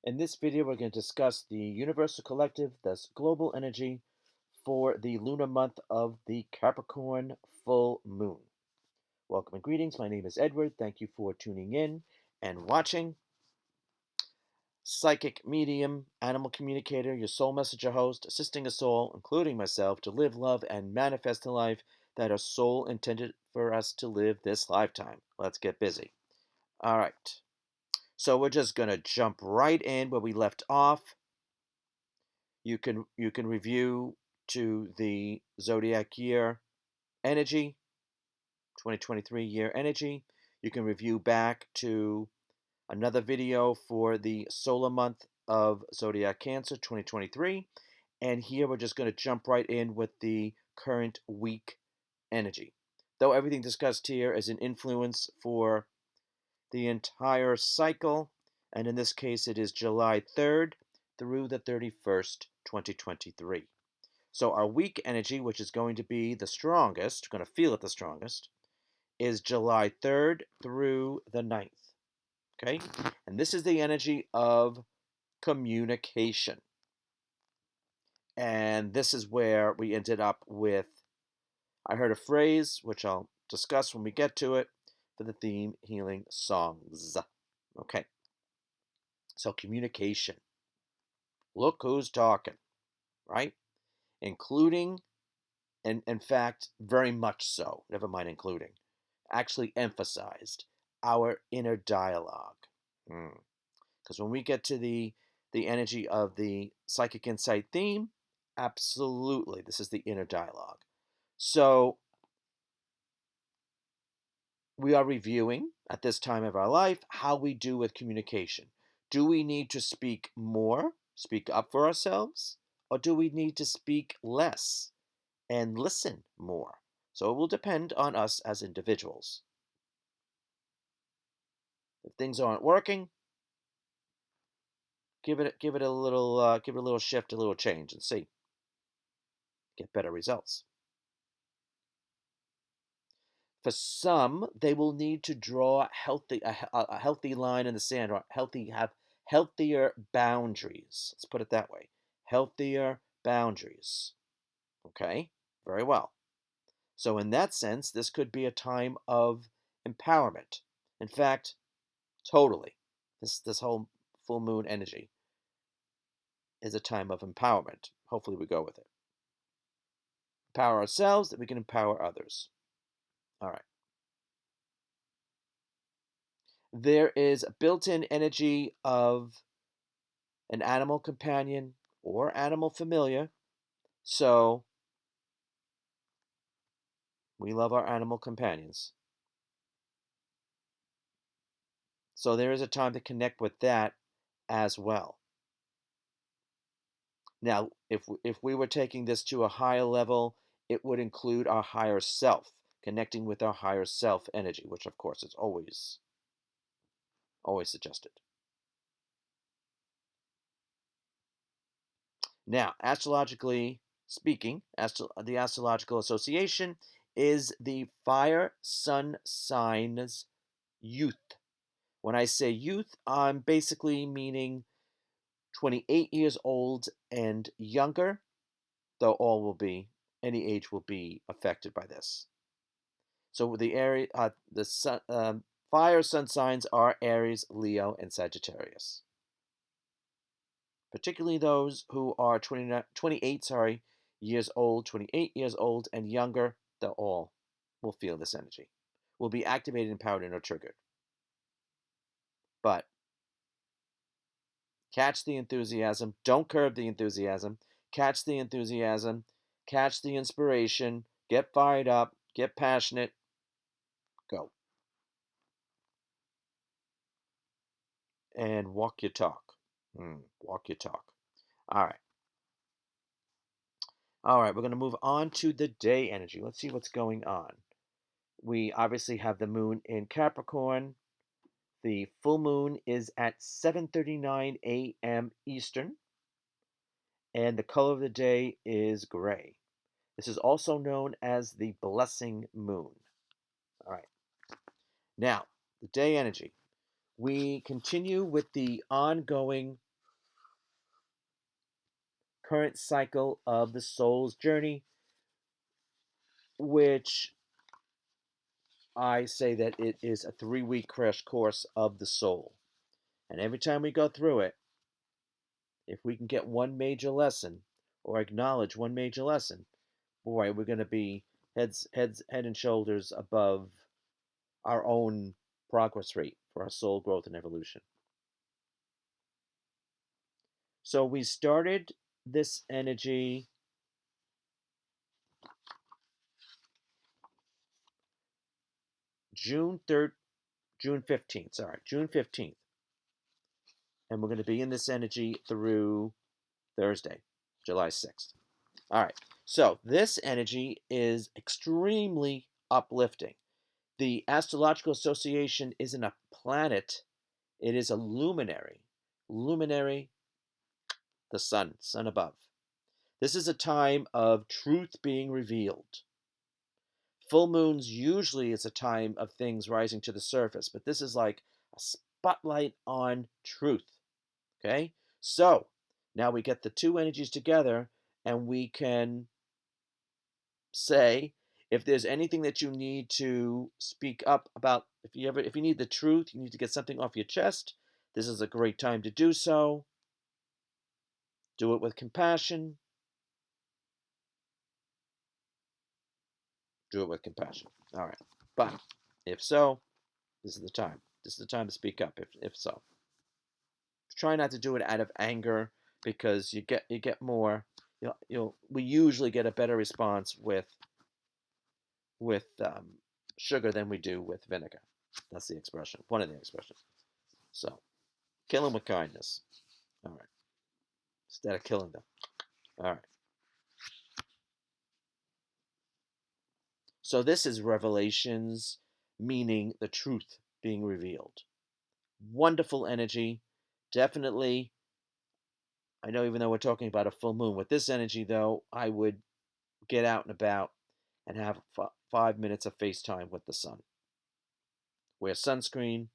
In this video, we're going to discuss the Universal Collective, thus global energy, for the lunar month of the Capricorn full moon. Welcome and greetings. My name is Edward. Thank you for tuning in and watching. Psychic medium, animal communicator, your soul messenger host, assisting us all, including myself, to live, love, and manifest a life that our soul intended for us to live this lifetime. Let's get busy. All right. So we're just going to jump right in where we left off. You can review to the zodiac year energy, 2023 year energy. You can review back to another video for the solar month of zodiac Cancer 2023, and here we're just going to jump right in with the current week energy. Though everything discussed here is an influence for the entire cycle, and in this case it is July 3rd through the 31st, 2023. So our weak energy, which is going to be the strongest, going to feel it the strongest, is July 3rd through the 9th. Okay? And this is the energy of communication. And this is where we ended up with, I heard a phrase, which I'll discuss when we get to it, for the theme healing songs. Okay. So communication. Look who's talking, right? Including, and in fact, very much so, never mind including, actually emphasized our inner dialogue. Because when we get to the energy of the psychic insight theme, absolutely, this is the inner dialogue. So we are reviewing at this time of our life how we do with communication. Do we need to speak more, speak up for ourselves, or do we need to speak less and listen more? So it will depend on us as individuals. If things aren't working, give it a little shift, a little change, and see. Get better results. For some, they will need to draw a healthy line in the sand, or have healthier boundaries. Let's put it that way. Healthier boundaries. Okay? Very well. So in that sense, this could be a time of empowerment. In fact, totally. This whole full moon energy is a time of empowerment. Hopefully we go with it. Empower ourselves that we can empower others. All right. There is a built-in energy of an animal companion or animal familiar. So we love our animal companions. So there is a time to connect with that as well. Now, if we were taking this to a higher level, it would include our higher self, connecting with our higher self energy, which of course is always suggested. Now, astrologically speaking, the astrological association is the fire sun signs youth. When I say youth, I'm basically meaning 28 years old and younger, though any age will be affected by this. So the fire sun signs are Aries, Leo, and Sagittarius. Particularly those who are 28 years old, 28 years old and younger, they all will feel this energy, will be activated, empowered, and or triggered. But catch the enthusiasm. Don't curb the enthusiasm. Catch the enthusiasm. Catch the inspiration. Get fired up. Get passionate. Go. And walk your talk. Walk your talk. All right. All right, we're going to move on to the day energy. Let's see what's going on. We obviously have the moon in Capricorn. The full moon is at 7:39 a.m. Eastern, and the color of the day is gray. This is also known as the blessing moon. All right. Now, the day energy. We continue with the ongoing current cycle of the soul's journey, which I say that it is a 3-week crash course of the soul. And every time we go through it, if we can get one major lesson or acknowledge one major lesson, boy, we're going to be head and shoulders above our own progress rate for our soul growth and evolution. So we started this energy June 3rd, June 15th, June 15th. And we're going to be in this energy through Thursday, July 6th. All right. So this energy is extremely uplifting. The astrological association isn't a planet, it is a luminary. Luminary, the sun above. This is a time of truth being revealed. Full moons usually is a time of things rising to the surface, but this is like a spotlight on truth. Okay? So now we get the two energies together and we can say if there's anything that you need to speak up about, if you need the truth, you need to get something off your chest, this is a great time to do so. Do it with compassion. Do it with compassion. All right. But if so, this is the time. This is the time to speak up if so. Try not to do it out of anger because you get more we usually get a better response with sugar than we do with vinegar. That's the expression. One of the expressions. So, kill them with kindness. All right. Instead of killing them. All right. So this is revelations, meaning the truth being revealed. Wonderful energy. Definitely. I know even though we're talking about a full moon, with this energy though, I would get out and about and have 5 minutes of FaceTime with the sun. Wear sunscreen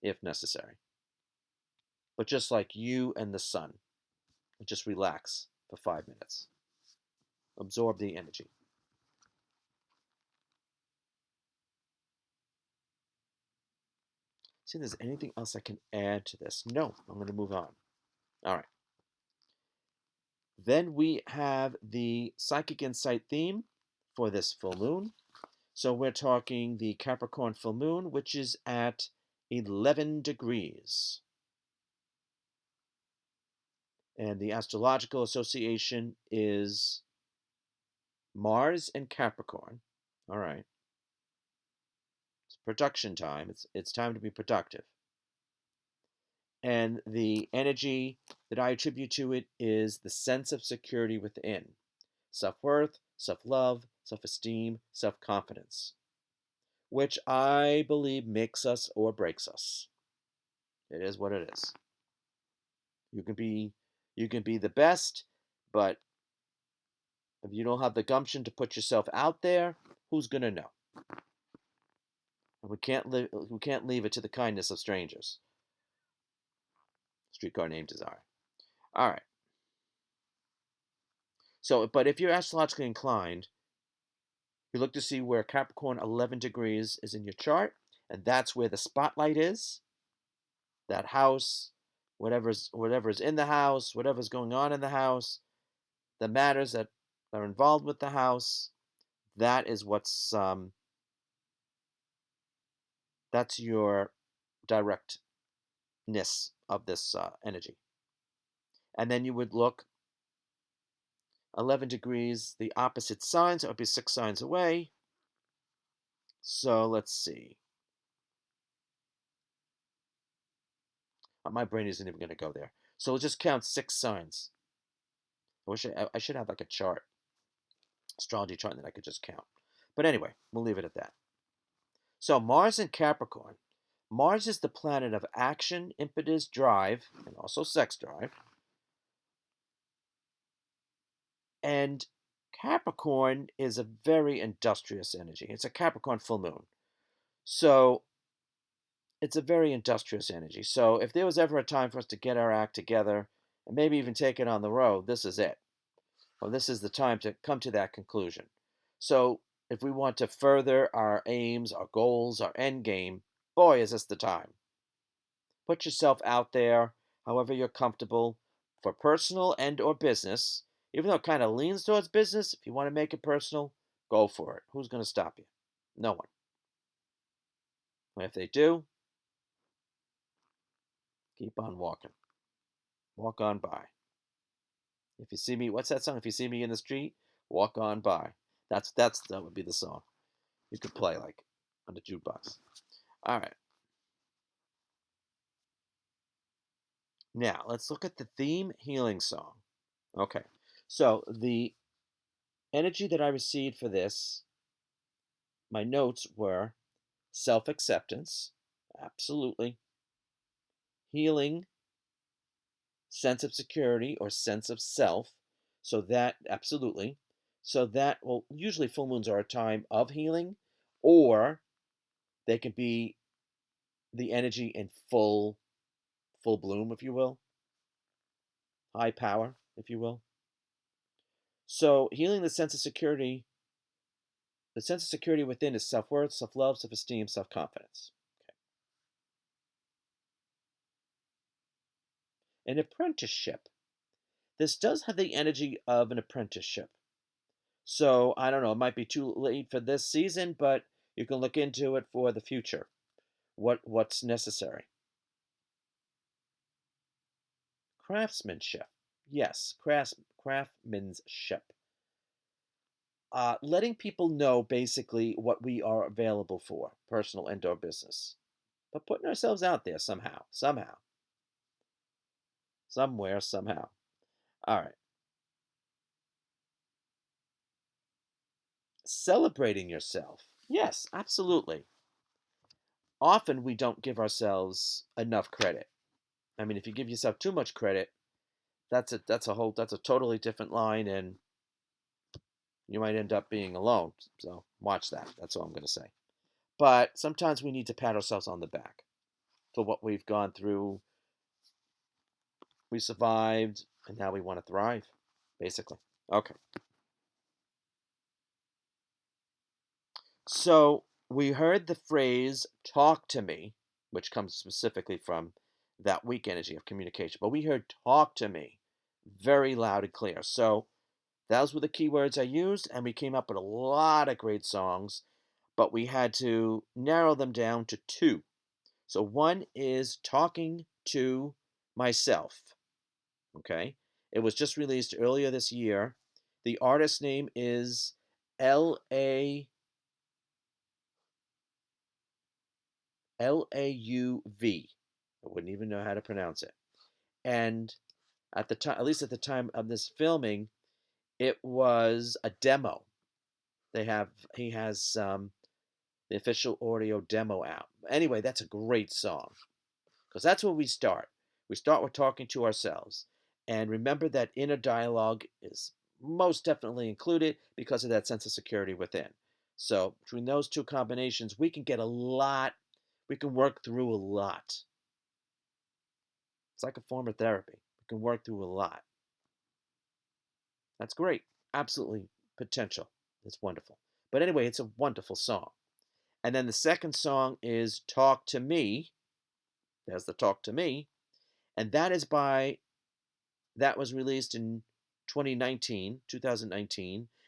if necessary. But just like you and the sun, just relax for 5 minutes. Absorb the energy. See if there's anything else I can add to this. No, I'm going to move on. All right. Then we have the psychic insight theme for this full moon. So we're talking the Capricorn full moon, which is at 11 degrees. And the astrological association is Mars and Capricorn. All right. It's production time. It's time to be productive. And the energy that I attribute to it is the sense of security within. Self-worth, self-love, self-esteem, self-confidence, which I believe makes us or breaks us. It is what it is. You can be the best, but if you don't have the gumption to put yourself out there, who's gonna know? And we can't leave it to the kindness of strangers. Streetcar named Desire. All right. So, but if you're astrologically inclined, you look to see where Capricorn 11 degrees is in your chart, and that's where the spotlight is. That house, whatever's in the house, whatever's going on in the house, the matters that are involved with the house, that is that's your directness of this energy. And then you would look 11 degrees, the opposite signs, it would be 6 signs away. So let's see. My brain isn't even going to go there. So we'll just count 6 signs. I should have like a chart, astrology chart that I could just count. But anyway, we'll leave it at that. So Mars in Capricorn. Mars is the planet of action, impetus, drive, and also sex drive. And Capricorn is a very industrious energy. It's a Capricorn full moon. So it's a very industrious energy. So if there was ever a time for us to get our act together and maybe even take it on the road, this is it. Well, this is the time to come to that conclusion. So, if we want to further our aims, our goals, our end game, boy, is this the time. Put yourself out there, however you're comfortable, for personal and or business. Even though it kind of leans towards business, if you want to make it personal, go for it. Who's going to stop you? No one. And if they do, keep on walking. Walk on by. If you see me, what's that song? If you see me in the street, walk on by. That would be the song. You could play like on the jukebox. All right. Now, let's look at the theme healing song. Okay. So, the energy that I received for this, my notes were self acceptance, absolutely, healing, sense of security or sense of self. So, that, absolutely. So, that, well, usually full moons are a time of healing, or they can be the energy in full bloom, if you will, high power, if you will. So, healing the sense of security within is self worth, self love, self esteem, self confidence. An apprenticeship. This does have the energy of an apprenticeship. So, I don't know, it might be too late for this season, but you can look into it for the future. What's necessary? Craftsmanship. Yes, craftsmanship. Letting people know basically what we are available for, personal and or business. But putting ourselves out there somehow, somewhere, somehow. All right. Celebrating yourself. Yes, absolutely. Often we don't give ourselves enough credit. I mean, if you give yourself too much credit, that's a totally different line, and you might end up being alone. So watch that. That's all I'm going to say. But sometimes we need to pat ourselves on the back for what we've gone through. We survived, and now we want to thrive, basically. Okay. So we heard the phrase talk to me, which comes specifically from that weak energy of communication. But we heard talk to me very loud and clear. So those were the keywords I used, and we came up with a lot of great songs, but we had to narrow them down to two. So one is Talking to Myself. Okay. It was just released earlier this year. The artist name is Lauv. I wouldn't even know how to pronounce it. And at the time, at least at the time of this filming, it was a demo. He has the official audio demo out. Anyway, that's a great song because that's where we start. We start with talking to ourselves, and remember that inner dialogue is most definitely included because of that sense of security within. So between those two combinations, we can get a lot. We can work through a lot. It's like a form of therapy. We can work through a lot. That's great. Absolutely potential. It's wonderful. But anyway, it's a wonderful song. And then the second song is Talk to Me. There's the Talk to Me. And that was released in 2019,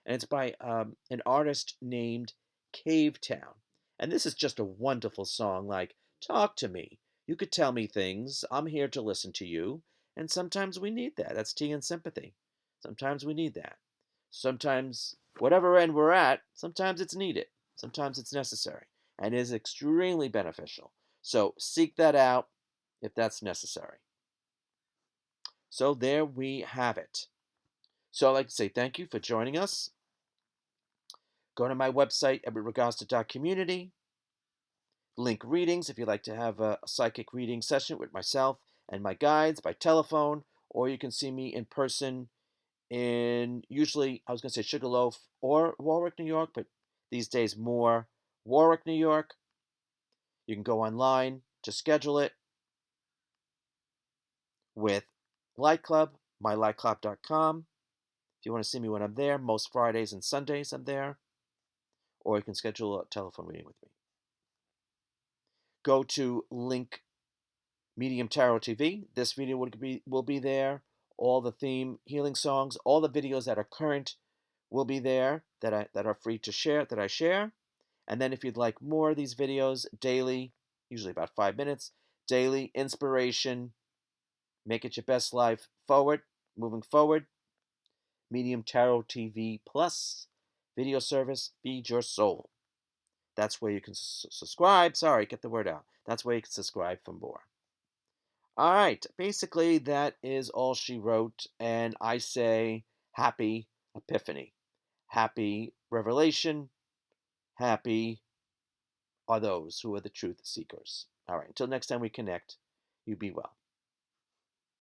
and it's by an artist named Cavetown. And this is just a wonderful song, like, talk to me. You could tell me things. I'm here to listen to you. And sometimes we need that. That's tea and sympathy. Sometimes we need that. Sometimes, whatever end we're at, sometimes it's needed. Sometimes it's necessary. And is extremely beneficial. So seek that out if that's necessary. So there we have it. So I'd like to say thank you for joining us. Go to my website at ragosta.community. Link readings if you'd like to have a psychic reading session with myself and my guides by telephone, or you can see me in person in usually, I was going to say Sugarloaf or Warwick, New York, but these days more Warwick, New York. You can go online to schedule it with Light Club, mylightclub.com. If you want to see me when I'm there, most Fridays and Sundays I'm there, or you can schedule a telephone reading with me. Go to link Medium Tarot TV. This video will be there. All the theme healing songs, all the videos that are current will be there that are free to share, that I share. And then if you'd like more of these videos daily, usually about 5 minutes, daily inspiration, make it your best life forward, moving forward, Medium Tarot TV Plus video service, feed your soul. That's where you can subscribe. Sorry, get the word out. That's where you can subscribe for more. All right, basically that is all she wrote, and I say happy epiphany, happy revelation, happy are those who are the truth seekers. All right, until next time we connect, you be well.